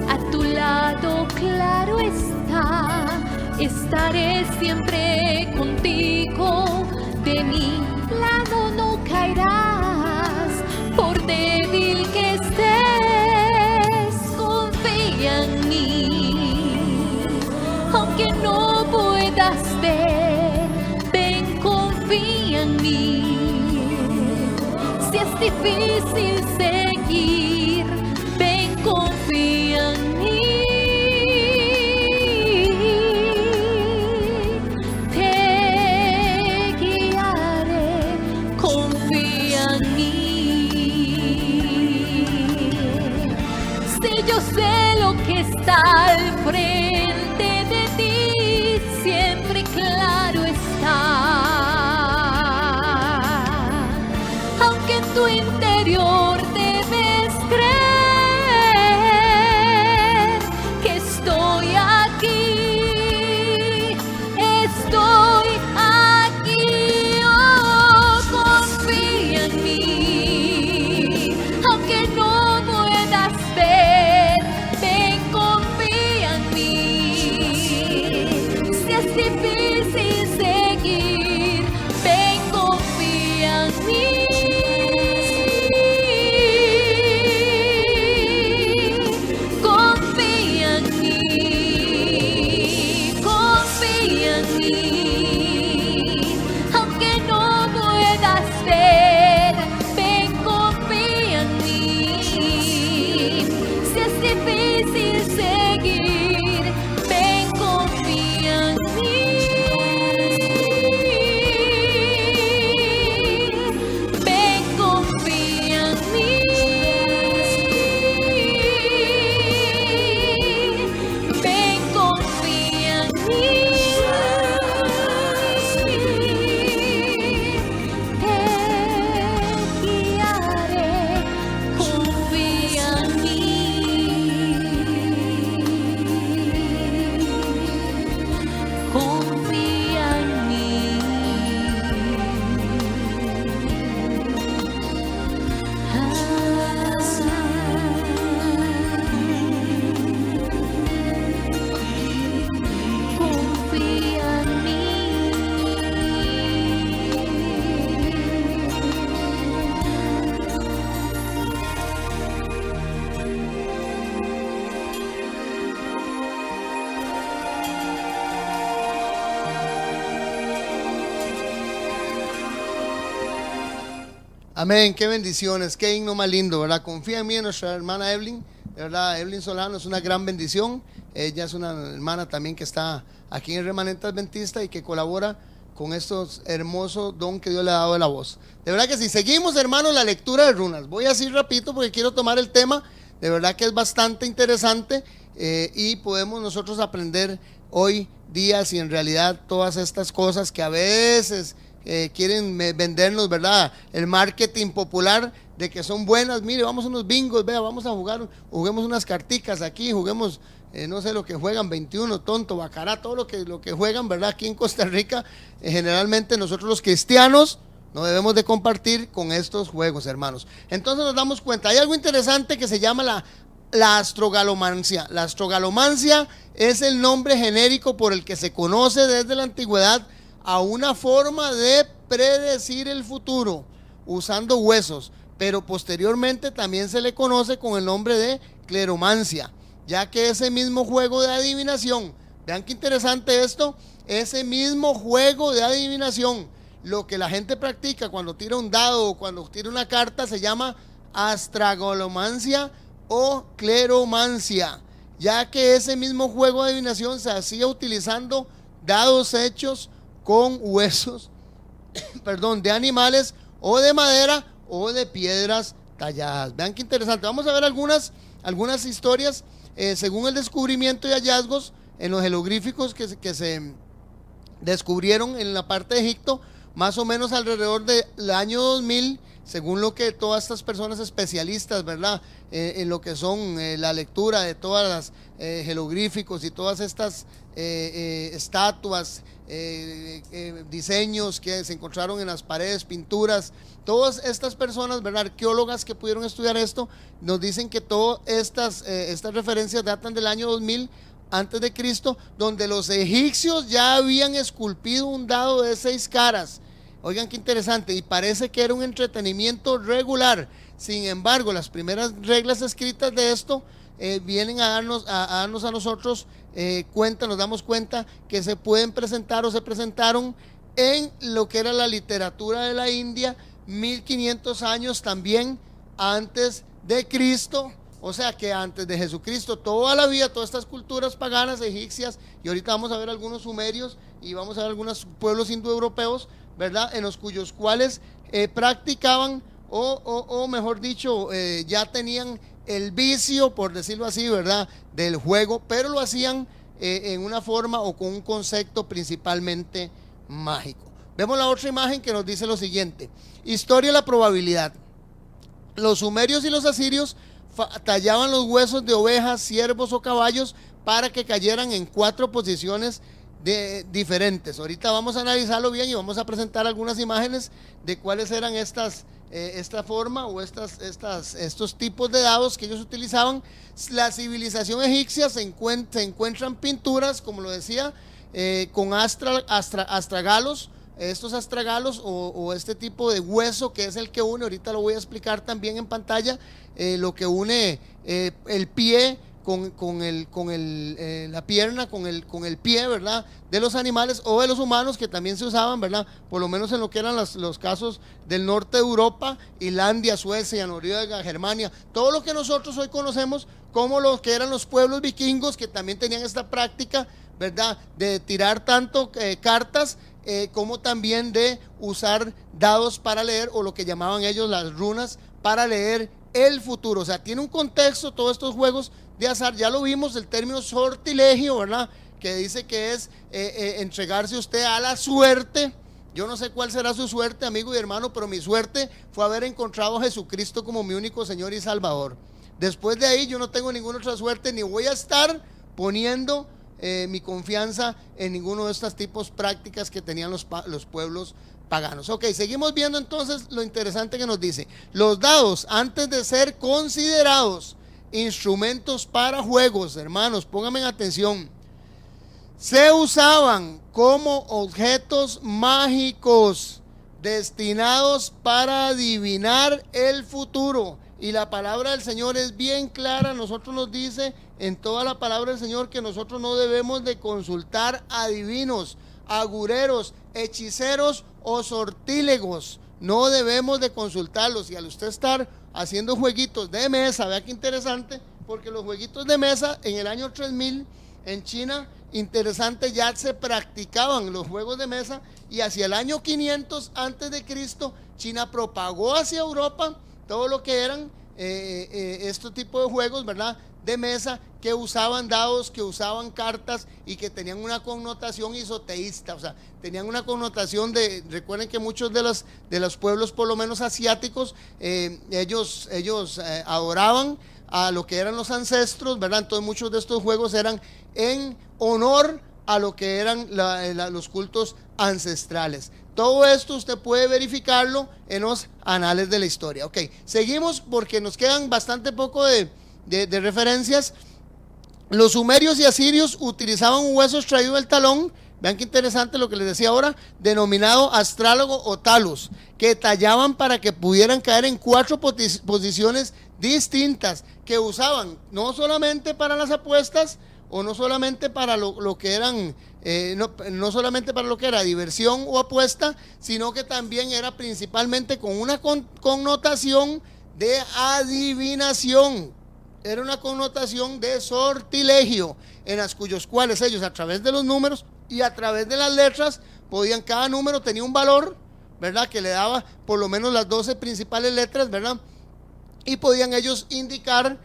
a tu lado claro está, estaré siempre contigo. De mi lado no caerás, por débil que estés, confía en mí. Aunque no puedas ver, ven, confía en mí. Si es difícil seguir, ven, confía en mí. Te guiaré, confía en mí. Yo sé lo que está al frente de ti, siempre claro está. Aunque en tu interior debes creer que estoy aquí, estoy aquí. Oh, confía en mí. Aunque no puedas ver, ven, confía en mí. Si es difícil seguir, ven, confía en mí. Confía en mí, confía en mí. Aunque no puedas ver, ven, confía en mí. Si es difícil seguir, ven, confía en mí. Ven, confía en mí. Ven, confía en mí. Te guiaré, confía en mí. Confía en mí. Confía en mí. Amén, qué bendiciones, qué himno más lindo, ¿verdad? Confía en mí, en nuestra hermana Evelyn, de verdad, Evelyn Solano es una gran bendición. Ella es una hermana también que está aquí en el Remanente Adventista y que colabora con estos hermosos don que Dios le ha dado de la voz. De verdad que si seguimos, hermanos, la lectura de runas, voy así rapidito porque quiero tomar el tema, de verdad que es bastante interesante y podemos nosotros aprender hoy día si en realidad todas estas cosas que a veces quieren vendernos, ¿verdad? El marketing popular de que son buenas. Mire, vamos a unos bingos, vea, vamos a jugar, juguemos unas carticas aquí, juguemos, no sé lo que juegan, 21, tonto, bacará, todo lo que juegan, ¿verdad? Aquí en Costa Rica, generalmente nosotros los cristianos no debemos de compartir con estos juegos, hermanos. Entonces nos damos cuenta, hay algo interesante que se llama la la astrogalomancia. La astrogalomancia es el nombre genérico por el que se conoce desde la antigüedad a una forma de predecir el futuro usando huesos, pero posteriormente también se le conoce con el nombre de cleromancia, ya que ese mismo juego de adivinación, vean qué interesante esto, ese mismo juego de adivinación, lo que la gente practica cuando tira un dado o cuando tira una carta, se llama astragalomancia o cleromancia, ya que ese mismo juego de adivinación se hacía utilizando dados hechos con huesos de animales o de madera o de piedras talladas. Vean qué interesante. Vamos a ver algunas historias según el descubrimiento y hallazgos en los jeroglíficos que se descubrieron en la parte de Egipto, más o menos alrededor del año 2000, según lo que todas estas personas especialistas, ¿verdad? En lo que son la lectura de todas las jeroglíficos y todas estas estatuas, diseños que se encontraron en las paredes, pinturas, todas estas personas, ¿verdad? Arqueólogas que pudieron estudiar esto, nos dicen que todas estas referencias datan del año 2000 antes de Cristo, donde los egipcios ya habían esculpido un dado de 6 caras. Oigan qué interesante, y parece que era un entretenimiento regular. Sin embargo, las primeras reglas escritas de esto vienen a darnos a nosotros cuenta, nos damos cuenta que se pueden presentar o se presentaron en lo que era la literatura de la India 1500 años también antes de Cristo. O sea que antes de Jesucristo, toda la vida, todas estas culturas paganas, egipcias, y ahorita vamos a ver algunos sumerios y vamos a ver algunos pueblos indoeuropeos, ¿verdad? En los cuyos cuales practicaban o mejor dicho, ya tenían el vicio, por decirlo así, ¿verdad? Del juego, pero lo hacían en una forma o con un concepto principalmente mágico. Vemos la otra imagen que nos dice lo siguiente: historia de la probabilidad. Los sumerios y los asirios tallaban los huesos de ovejas, ciervos o caballos para que cayeran en 4 posiciones diferentes. Ahorita vamos a analizarlo bien y vamos a presentar algunas imágenes de cuáles eran esta forma o estos tipos de dados que ellos utilizaban. La civilización egipcia se encuentran pinturas, como lo decía, con astragalos. Estos astragalos o este tipo de hueso que es el que une, ahorita lo voy a explicar también en pantalla, lo que une el pie la pierna con el pie, ¿verdad? De los animales o de los humanos, que también se usaban, ¿verdad? Por lo menos en lo que eran los casos del norte de Europa, Islandia, Suecia, Noruega, Germania, todo lo que nosotros hoy conocemos como los que eran los pueblos vikingos, que también tenían esta práctica, ¿verdad? De tirar tanto cartas como también de usar dados para leer, o lo que llamaban ellos las runas, para leer el futuro. O sea, tiene un contexto todos estos juegos de azar. Ya lo vimos, el término sortilegio, ¿verdad? Que dice que es entregarse usted a la suerte. Yo no sé cuál será su suerte, amigo y hermano, pero mi suerte fue haber encontrado a Jesucristo como mi único Señor y Salvador. Después de ahí yo no tengo ninguna otra suerte, ni voy a estar poniendo mi confianza en ninguno de estos tipos prácticas que tenían los pueblos paganos. Ok, seguimos viendo entonces lo interesante que nos dice. Los dados, antes de ser considerados instrumentos para juegos, hermanos, pónganme atención, se usaban como objetos mágicos destinados para adivinar el futuro. Y la palabra del Señor es bien clara. Nosotros nos dice en toda la palabra del Señor que nosotros no debemos de consultar adivinos, agureros, hechiceros o sortílegos. No debemos de consultarlos. Y al usted estar haciendo jueguitos de mesa, vea qué interesante, porque los jueguitos de mesa en el año 3000 en China, interesante, ya se practicaban los juegos de mesa, y hacia el año 500 antes de Cristo China propagó hacia Europa todo lo que eran este tipo de juegos, ¿verdad? De mesa, que usaban dados, que usaban cartas y que tenían una connotación isoteísta, o sea, tenían una connotación recuerden que muchos de los pueblos, por lo menos asiáticos, ellos adoraban a lo que eran los ancestros, ¿verdad? Entonces muchos de estos juegos eran en honor a lo que eran los cultos ancestrales. Todo esto usted puede verificarlo en los anales de la historia. Ok, seguimos porque nos quedan bastante poco de de referencias. Los sumerios y asirios utilizaban un hueso extraído del talón, vean qué interesante lo que les decía ahora, denominado astrálogo o talus, que tallaban para que pudieran caer en 4 posiciones distintas, que usaban no solamente para las apuestas, o no solamente para lo que eran, no solamente para lo que era diversión o apuesta, sino que también era principalmente con una connotación de adivinación. Era una connotación de sortilegio, en las cuyos cuales ellos, a través de los números y a través de las letras, podían, cada número tenía un valor, ¿verdad?, que le daba por lo menos las 12 principales letras, ¿verdad?, y podían ellos indicar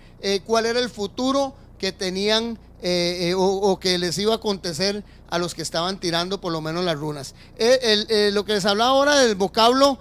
cuál era el futuro que tenían o que les iba a acontecer a los que estaban tirando por lo menos las runas. Lo que les hablaba ahora del vocablo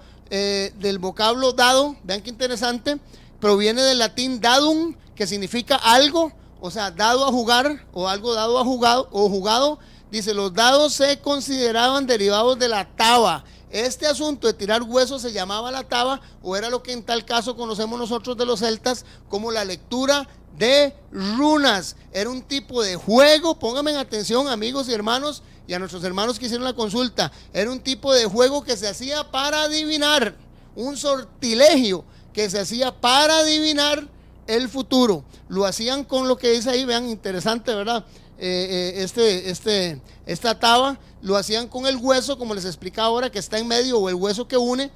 dado, vean qué interesante, proviene del latín dadum, que significa algo, o sea, dado a jugar, o algo dado a jugado. Dice, los dados se consideraban derivados de la taba. Este asunto de tirar huesos se llamaba la taba, o era lo que en tal caso conocemos nosotros de los celtas como la lectura de runas. Era un tipo de juego, pónganme en atención, amigos y hermanos, y a nuestros hermanos que hicieron la consulta. Era un tipo de juego que se hacía para adivinar, un sortilegio que se hacía para adivinar el futuro. Lo hacían con lo que dice ahí, vean, interesante, ¿verdad? Esta taba, lo hacían con el hueso, como les explicaba ahora, que está en medio, o el hueso que une,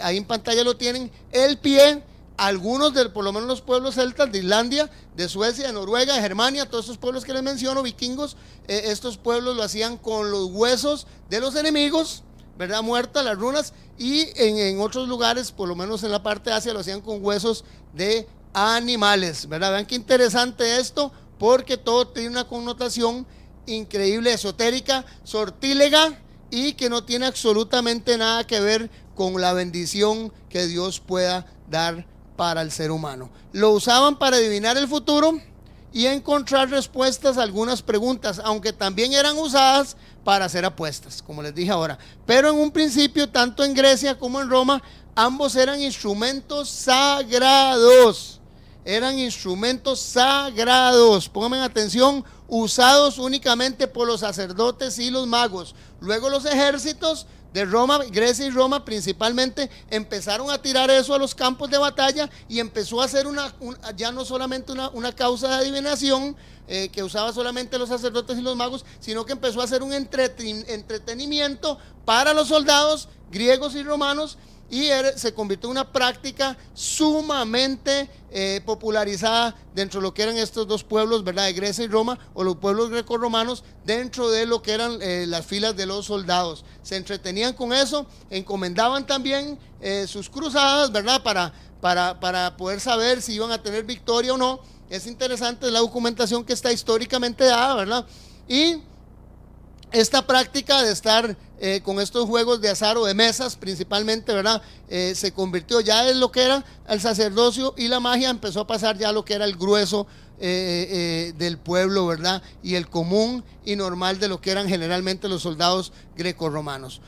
ahí en pantalla lo tienen, el pie. Algunos por lo menos los pueblos celtas de Islandia, de Suecia, de Noruega, de Germania, todos estos pueblos que les menciono, vikingos, estos pueblos lo hacían con los huesos de los enemigos, ¿verdad?, muertas, las runas, y en otros lugares, por lo menos en la parte de Asia, lo hacían con huesos de animales, ¿verdad? Vean qué interesante esto, porque todo tiene una connotación increíble, esotérica, sortílega, y que no tiene absolutamente nada que ver con la bendición que Dios pueda dar para el ser humano. Lo usaban para adivinar el futuro y encontrar respuestas a algunas preguntas, aunque también eran usadas para hacer apuestas, como les dije ahora. Pero en un principio, tanto en Grecia como en Roma, ambos eran instrumentos sagrados. Eran instrumentos sagrados, pónganme atención, usados únicamente por los sacerdotes y los magos. Luego los ejércitos de Roma, Grecia y Roma principalmente, empezaron a tirar eso a los campos de batalla, y empezó a ser ya no solamente una causa de adivinación que usaba solamente los sacerdotes y los magos, sino que empezó a ser un entretenimiento para los soldados griegos y romanos, y se convirtió en una práctica sumamente popularizada dentro de lo que eran estos dos pueblos, ¿verdad?, de Grecia y Roma, o los pueblos grecorromanos, dentro de lo que eran las filas de los soldados. Se entretenían con eso, encomendaban también sus cruzadas, ¿verdad?, para poder saber si iban a tener victoria o no. Es interesante la documentación que está históricamente dada, ¿verdad? Y esta práctica de estar con estos juegos de azar o de mesas principalmente, ¿verdad?, se convirtió ya en lo que era el sacerdocio, y la magia empezó a pasar ya a lo que era el grueso del pueblo, ¿verdad?, y el común y normal de lo que eran generalmente los soldados grecorromanos.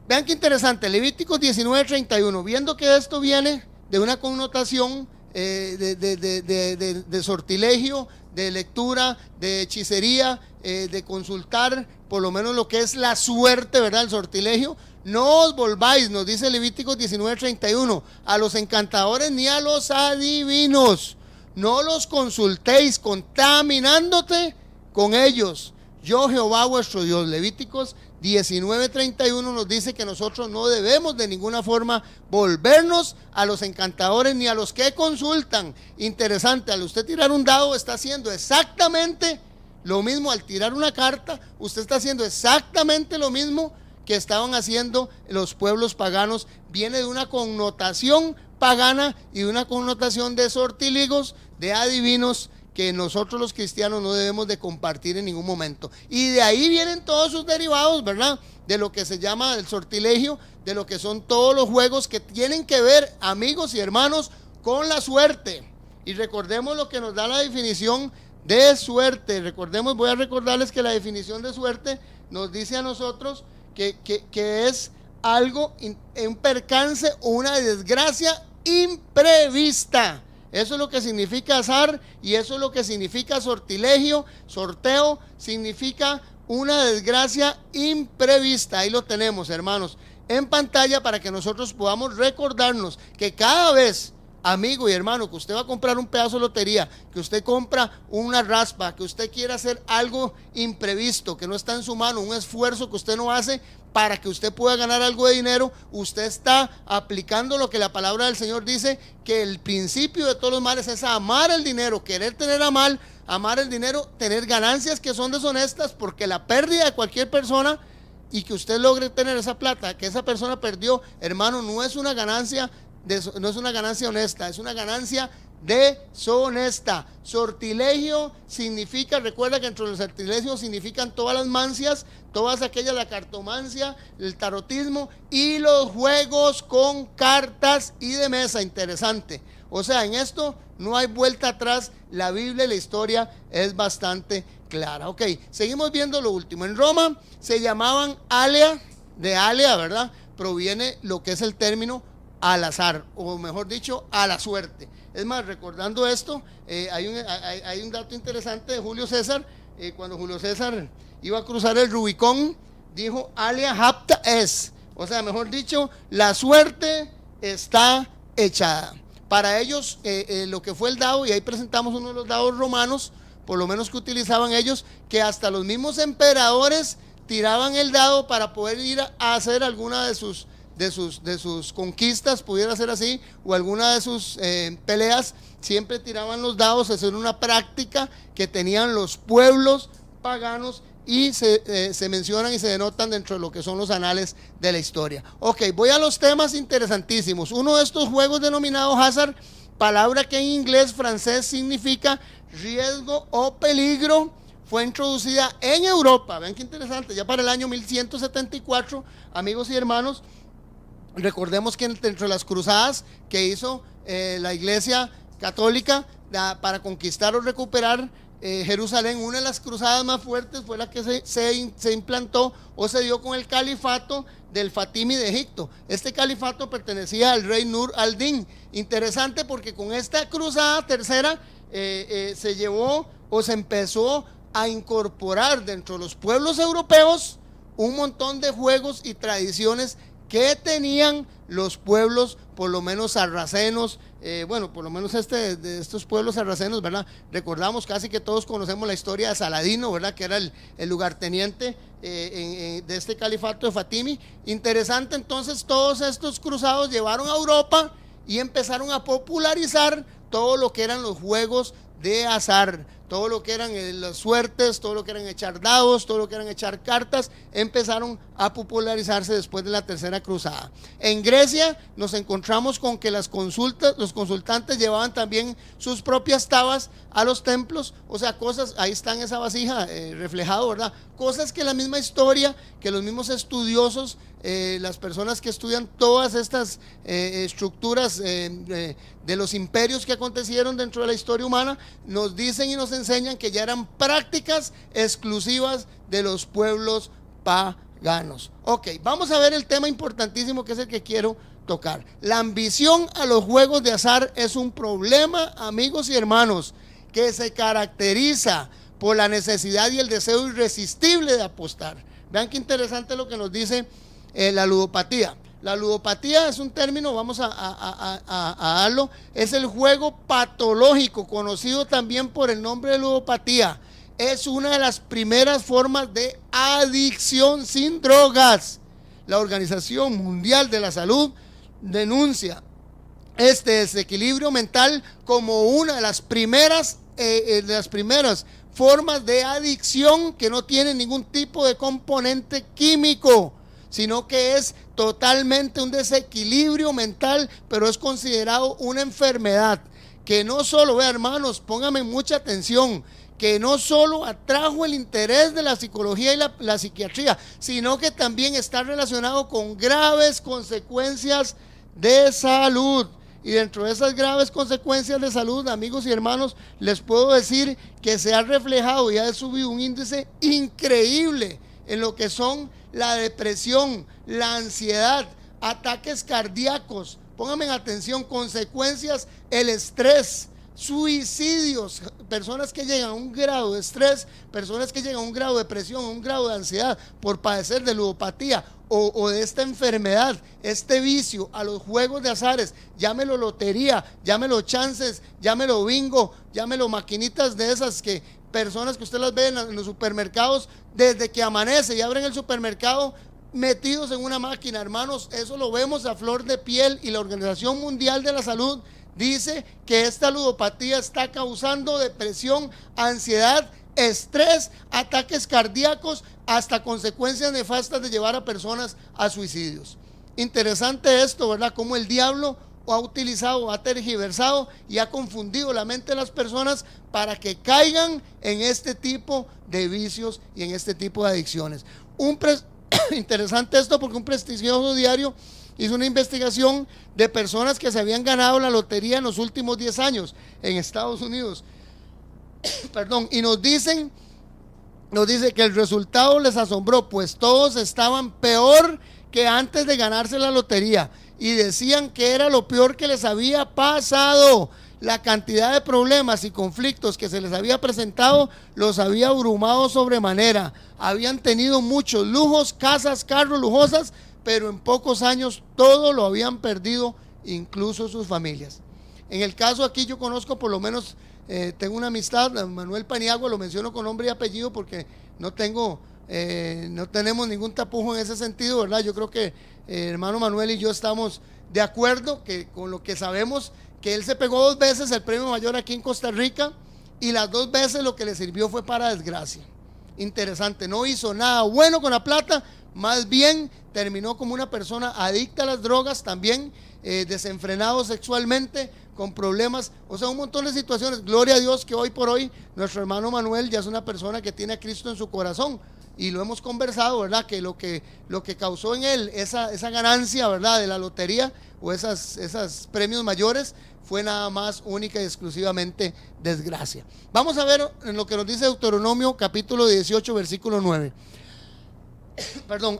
Vean qué interesante, Levíticos 19:31, viendo que esto viene de una connotación de sortilegio, de lectura, de hechicería, de consultar por lo menos lo que es la suerte, ¿verdad?, el sortilegio. No os volváis, nos dice Levíticos 19:31, a los encantadores ni a los adivinos, no los consultéis contaminándote con ellos, yo Jehová vuestro Dios. Levíticos 19:31 nos dice que nosotros no debemos de ninguna forma volvernos a los encantadores ni a los que consultan. Interesante, al usted tirar un dado está haciendo exactamente lo mismo. Al tirar una carta, usted está haciendo exactamente lo mismo que estaban haciendo los pueblos paganos. Viene de una connotación pagana y de una connotación de sortilegos, de adivinos, que nosotros los cristianos no debemos de compartir en ningún momento. Y de ahí vienen todos sus derivados, ¿verdad?, de lo que se llama el sortilegio, de lo que son todos los juegos que tienen que ver, amigos y hermanos, con la suerte. Y recordemos lo que nos da la definición de suerte. Recordemos, voy a recordarles que la definición de suerte nos dice a nosotros que es algo, un percance o una desgracia imprevista, Eso es lo que significa azar y eso es lo que significa sortilegio, sorteo, significa una desgracia imprevista. Ahí lo tenemos, hermanos, en pantalla para que nosotros podamos recordarnos que cada vez, amigo y hermano, que usted va a comprar un pedazo de lotería, que usted compra una raspa, que usted quiere hacer algo imprevisto, que no está en su mano, un esfuerzo que usted no hace para que usted pueda ganar algo de dinero, usted está aplicando lo que la palabra del Señor dice, que el principio de todos los males es amar el dinero, querer tener a mal, amar el dinero, tener ganancias que son deshonestas, porque la pérdida de cualquier persona y que usted logre tener esa plata que esa persona perdió, hermano, no es una ganancia honesta, es una ganancia deshonesta. Sortilegio significa, recuerda que entre los sortilegios significan todas las mancias, todas aquellas, la cartomancia, el tarotismo y los juegos con cartas y de mesa. Interesante. O sea, en esto no hay vuelta atrás. La Biblia y la historia es bastante clara. Ok, seguimos viendo lo último. En Roma se llamaban alea, de alea, ¿verdad? Proviene lo que es el término al azar, o mejor dicho, a la suerte. Es más, recordando esto, hay un dato interesante de Julio César. Cuando Julio César iba a cruzar el Rubicón, dijo alea hapta es, o sea, mejor dicho, la suerte está echada. Para ellos, lo que fue el dado, y ahí presentamos uno de los dados romanos, por lo menos que utilizaban ellos, que hasta los mismos emperadores tiraban el dado para poder ir a hacer alguna de sus conquistas, pudiera ser así, o alguna de sus peleas. Siempre tiraban los dados. Eso era una práctica que tenían los pueblos paganos y se mencionan y se denotan dentro de lo que son los anales de la historia. Ok, voy a los temas interesantísimos. Uno de estos juegos denominado hazard, palabra que en inglés, francés significa riesgo o peligro, fue introducida en Europa. Vean qué interesante, ya para el año 1174, amigos y hermanos. Recordemos que dentro de las cruzadas que hizo la Iglesia Católica para conquistar o recuperar Jerusalén, una de las cruzadas más fuertes fue la que se implantó o se dio con el califato del Fatimi de Egipto. Este califato pertenecía al rey Nur al-Din. Interesante porque con esta cruzada tercera se llevó o se empezó a incorporar dentro de los pueblos europeos un montón de juegos y tradiciones que tenían los pueblos, por lo menos sarracenos, por lo menos de estos pueblos sarracenos, ¿verdad? Recordamos, casi que todos conocemos la historia de Saladino, ¿verdad? Que era el lugarteniente de este califato de Fatimi. Interesante, entonces todos estos cruzados llevaron a Europa y empezaron a popularizar todo lo que eran los juegos de azar, todo lo que eran las suertes, todo lo que eran echar dados, todo lo que eran echar cartas, empezaron a popularizarse después de la tercera cruzada. En Grecia nos encontramos con que los consultantes llevaban también sus propias tabas a los templos, o sea, cosas, ahí está en esa vasija reflejado, ¿verdad? Cosas que la misma historia, que los mismos estudiosos, las personas que estudian todas estas estructuras de los imperios que acontecieron dentro de la historia humana, nos dicen y nos enseñan que ya eran prácticas exclusivas de los pueblos paganos. Ok, vamos a ver el tema importantísimo que es el que quiero tocar. La ambición a los juegos de azar es un problema, amigos y hermanos, que se caracteriza por la necesidad y el deseo irresistible de apostar. Vean qué interesante lo que nos dice la ludopatía. La ludopatía es un término, vamos a darlo, es el juego patológico, conocido también por el nombre de ludopatía. Es una de las primeras formas de adicción sin drogas. La Organización Mundial de la Salud denuncia este desequilibrio mental como una de las primeras formas de adicción que no tiene ningún tipo de componente químico, sino que es totalmente un desequilibrio mental, pero es considerado una enfermedad que no solo, vean hermanos, pónganme mucha atención, que no solo atrajo el interés de la psicología y la psiquiatría, sino que también está relacionado con graves consecuencias de salud. Y dentro de esas graves consecuencias de salud, amigos y hermanos, les puedo decir que se ha reflejado y ha subido un índice increíble en lo que son la depresión, la ansiedad, ataques cardíacos, pónganme en atención, consecuencias, el estrés, suicidios, personas que llegan a un grado de estrés, personas que llegan a un grado de depresión, a un grado de ansiedad por padecer de ludopatía o de esta enfermedad, este vicio a los juegos de azares, llámelo lotería, llámelo chances, llámelo bingo, llámelo maquinitas de esas que personas que usted las ve en los supermercados, desde que amanece y abren el supermercado metidos en una máquina, hermanos, eso lo vemos a flor de piel, y la Organización Mundial de la Salud dice que esta ludopatía está causando depresión, ansiedad, estrés, ataques cardíacos, hasta consecuencias nefastas de llevar a personas a suicidios. Interesante esto, ¿verdad? Cómo el diablo ha utilizado, ha tergiversado y ha confundido la mente de las personas para que caigan en este tipo de vicios y en este tipo de adicciones. Interesante esto, porque un prestigioso diario hizo una investigación de personas que se habían ganado la lotería en los últimos 10 años en Estados Unidos. Y nos dice que el resultado les asombró, pues todos estaban peor que antes de ganarse la lotería, y decían que era lo peor que les había pasado. La cantidad de problemas y conflictos que se les había presentado los había abrumado sobremanera. Habían tenido muchos lujos, casas, carros lujosas, pero en pocos años todo lo habían perdido, incluso sus familias. En el caso aquí yo conozco, por lo menos tengo una amistad, Manuel Paniagua, lo menciono con nombre y apellido porque no tenemos ningún tapujo en ese sentido, ¿verdad? Yo creo que hermano Manuel y yo estamos de acuerdo que con lo que sabemos, que él se pegó 2 veces el premio mayor aquí en Costa Rica, y las 2 veces lo que le sirvió fue para desgracia. Interesante, no hizo nada bueno con la plata, más bien terminó como una persona adicta a las drogas, también desenfrenado sexualmente, con problemas, o sea, un montón de situaciones. Gloria a Dios que hoy por hoy nuestro hermano Manuel ya es una persona que tiene a Cristo en su corazón, y lo hemos conversado, ¿verdad? Que lo que causó en él esa ganancia, ¿verdad?, de la lotería o esas premios mayores, fue nada más, única y exclusivamente desgracia. Vamos a ver en lo que nos dice Deuteronomio capítulo 18 versículo 9.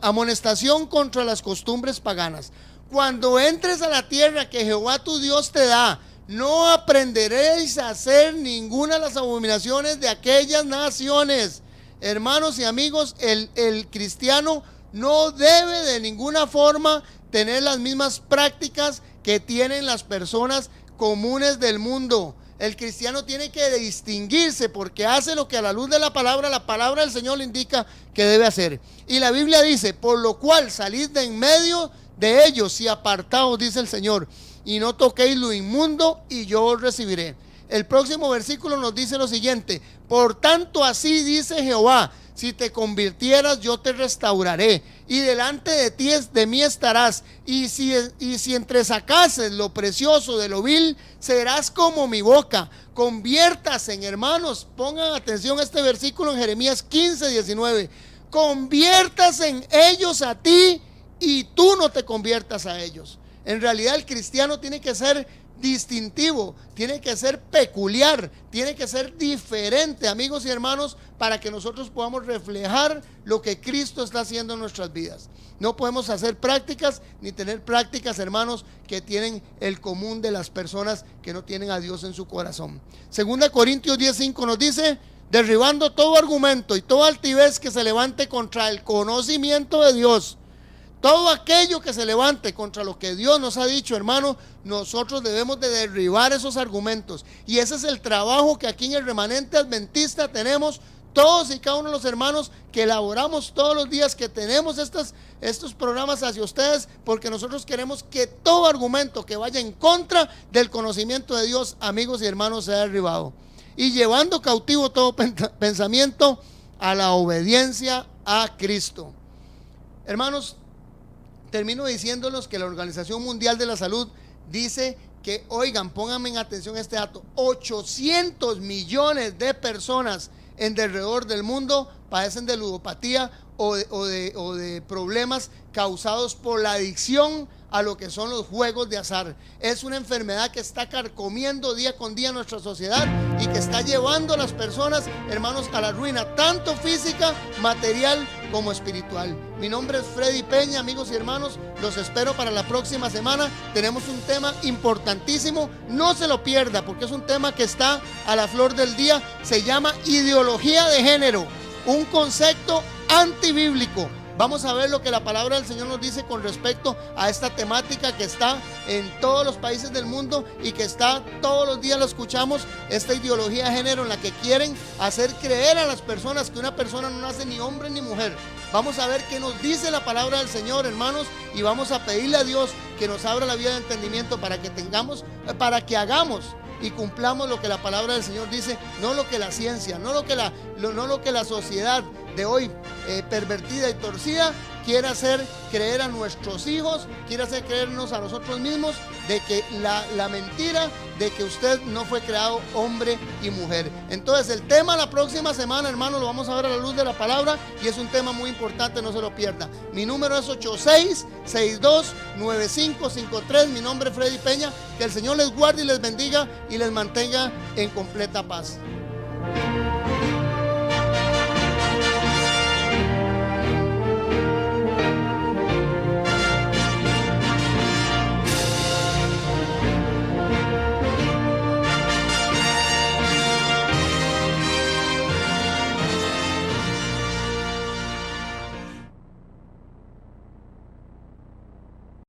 Amonestación contra las costumbres paganas. Cuando entres a la tierra que Jehová tu Dios te da, no aprenderéis a hacer ninguna de las abominaciones de aquellas naciones. Hermanos y amigos, el cristiano no debe de ninguna forma tener las mismas prácticas que tienen las personas comunes del mundo. El cristiano tiene que distinguirse porque hace lo que a la luz de la palabra del Señor le indica que debe hacer. Y la Biblia dice: por lo cual salid de en medio de ellos y apartaos, dice el Señor, y no toquéis lo inmundo, y yo os recibiré. El próximo versículo nos dice lo siguiente: por tanto así dice Jehová, si te convirtieras yo te restauraré, y delante de mí estarás, y si entresacases lo precioso de lo vil, serás como mi boca. Conviértase, hermanos, pongan atención a este versículo en Jeremías 15:19. Conviértase en ellos a ti, y tú no te conviertas a ellos. En realidad el cristiano tiene que ser distintivo, tiene que ser peculiar, tiene que ser diferente, amigos y hermanos, para que nosotros podamos reflejar lo que Cristo está haciendo en nuestras vidas. No podemos hacer prácticas ni tener prácticas, hermanos, que tienen el común de las personas que no tienen a Dios en su corazón. 2 Corintios 10:5 nos dice: derribando todo argumento y toda altivez que se levante contra el conocimiento de Dios. Todo aquello que se levante contra lo que Dios nos ha dicho, hermano, nosotros debemos de derribar esos argumentos. Y ese es el trabajo que aquí en el Remanente Adventista tenemos todos y cada uno de los hermanos que elaboramos todos los días, que tenemos estos programas hacia ustedes, porque nosotros queremos que todo argumento que vaya en contra del conocimiento de Dios, amigos y hermanos, sea derribado. Y llevando cautivo todo pensamiento a la obediencia a Cristo. Hermanos, termino diciéndolos que la Organización Mundial de la Salud dice que, oigan, pónganme en atención a este dato: 800 millones de personas en alrededor del mundo padecen de ludopatía o de problemas causados por la adicción a lo que son los juegos de azar. Es una enfermedad que está carcomiendo día con día nuestra sociedad y que está llevando a las personas, hermanos, a la ruina, tanto física, material como espiritual. Mi nombre es Freddy Peña, amigos y hermanos, los espero para la próxima semana. Tenemos un tema importantísimo, no se lo pierda, porque es un tema que está a la flor del día. Se llama ideología de género, un concepto antibíblico. Vamos a ver lo que la palabra del Señor nos dice con respecto a esta temática que está en todos los países del mundo y que está todos los días, lo escuchamos, esta ideología de género en la que quieren hacer creer a las personas que una persona no nace ni hombre ni mujer. Vamos a ver qué nos dice la palabra del Señor, hermanos, y vamos a pedirle a Dios que nos abra la vía de entendimiento para que hagamos y cumplamos lo que la palabra del Señor dice, no lo que la ciencia, no lo que la sociedad de hoy pervertida y torcida quiere hacer creer a nuestros hijos, quiere hacer creernos a nosotros mismos de que la mentira de que usted no fue creado hombre y mujer. Entonces el tema la próxima semana, hermano, lo vamos a ver a la luz de la palabra y es un tema muy importante, no se lo pierda. Mi número es 86629553. Mi nombre es Freddy Peña. Que el Señor les guarde y les bendiga y les mantenga en completa paz.